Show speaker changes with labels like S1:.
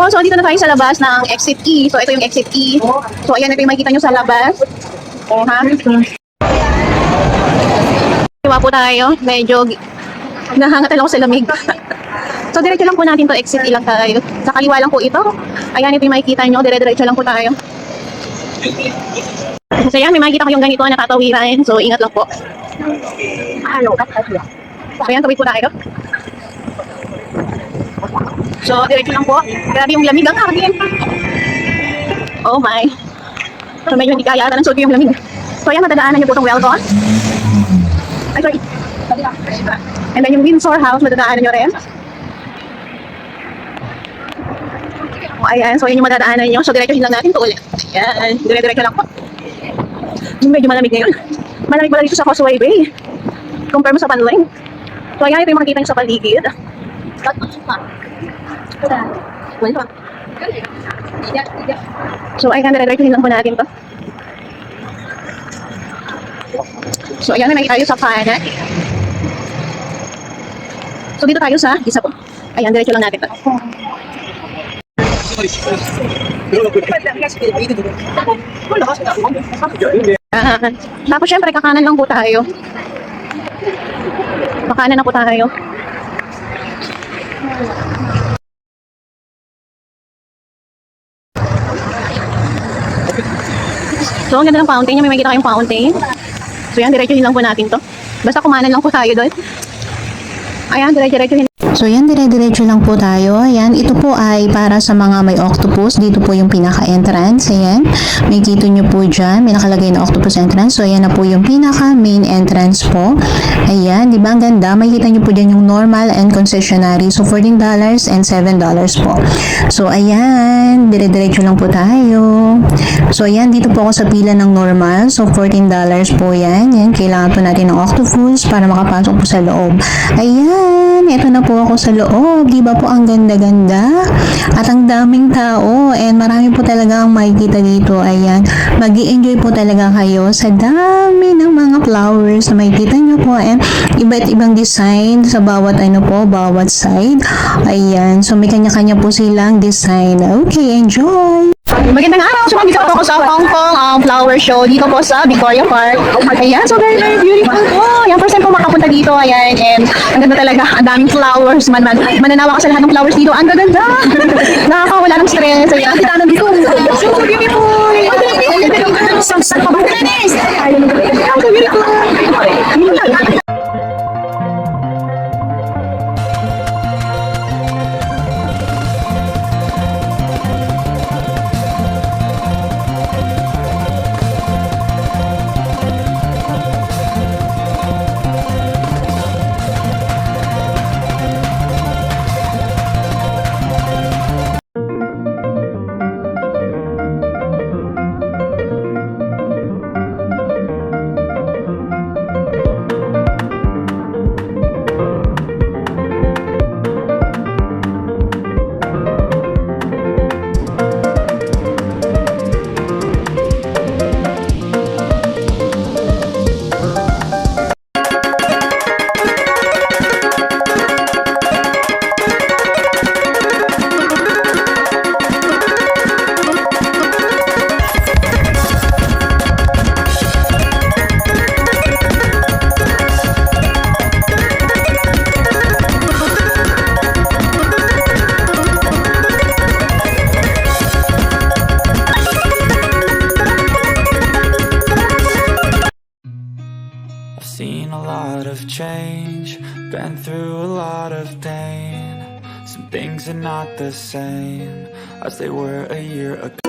S1: So dito na tayo sa labas ng exit E. So ito yung exit E. So ayan, ito yung makikita nyo sa labas. Ha? Diba po tayo? Medyo nahangat lang ako sa lamig. So diretso lang po natin to, exit E lang tayo. Sa kaliwa lang po ito. Ayan, ito yung makikita nyo. Diretso lang po tayo. So ayan, may makikita kayong ganito na natatawiran. So ingat lang po. So ayan, tawid po tayo. So diretso lang po. Grabe yung lamig ang akin. Oh my. So medyo hindi kaya ata ng suot yung lamig. So ayan, matadaanan nyo po itong Welcome. Ay, sorry. And then yung Windsor House, matadaanan nyo rin. O ayan, so yun yung matadaanan nyo. So diretsohin lang natin ito ulit. Ayan, dire-diretso lang po. Yung medyo malamig ngayon. Malamig pala dito sa Causeway Bay. Compare mo sa Panling. So ayan, ito yung makikita nyo sa paligid. So ayan, dire-diretsohin lang po natin to. So ayan, may tayo sa kanan. So dito tayo sa isa po. Ayan, diretso lang natin to. Tapos syempre kakanan lang po tayo. Kakanan na po tayo. So ang ganda ng fountain, may makikita kayong fountain. So yan, diretsohin lang po natin to. Basta kumanan lang po tayo doon. Ayan, diretso-diretsohin.
S2: So yan, dire-diretso lang po tayo. Ayan, ito po ay para sa mga may octopus. Dito po yung pinaka-entrance. Ayan, may kita nyo po dyan. May nakalagay na octopus entrance. So ayan na po yung pinaka-main entrance po. Ayan, di ba ang ganda? May kita nyo po dyan yung normal and concessionary. So $14 and $7 po. So ayan, dire-diretso lang po tayo. So ayan, dito po ako sa pila ng normal. So $14 po yan. Yan, kailangan po natin ng octopus para makapasok po sa loob. Ayan, ito na po ako sa loob. Di ba po ang ganda-ganda? At ang daming tao. And marami po talaga ang makikita dito. Ayan, mag-i-enjoy po talaga kayo sa dami ng mga flowers na makikita nyo po. And iba't ibang design sa bawat ano po, bawat side. Ayan, so may kanya-kanya po silang design. Okay, enjoy!
S1: Magandang araw! So dito ako sa Hong Kong flower show dito po sa Victoria Park. Ayan, so very very beautiful po. Ayan, first time po makapunta dito. Ayan, and ang ganda talaga. Ang daming flowers. Mananawa ka sa lahat ng flowers dito. Ang ganda! Nakakawala ng stress. Ayan, kita na dito. So beautiful! So beautiful!
S3: Seen a lot of change, been through a lot of pain. Some things are not the same as they were a year ago.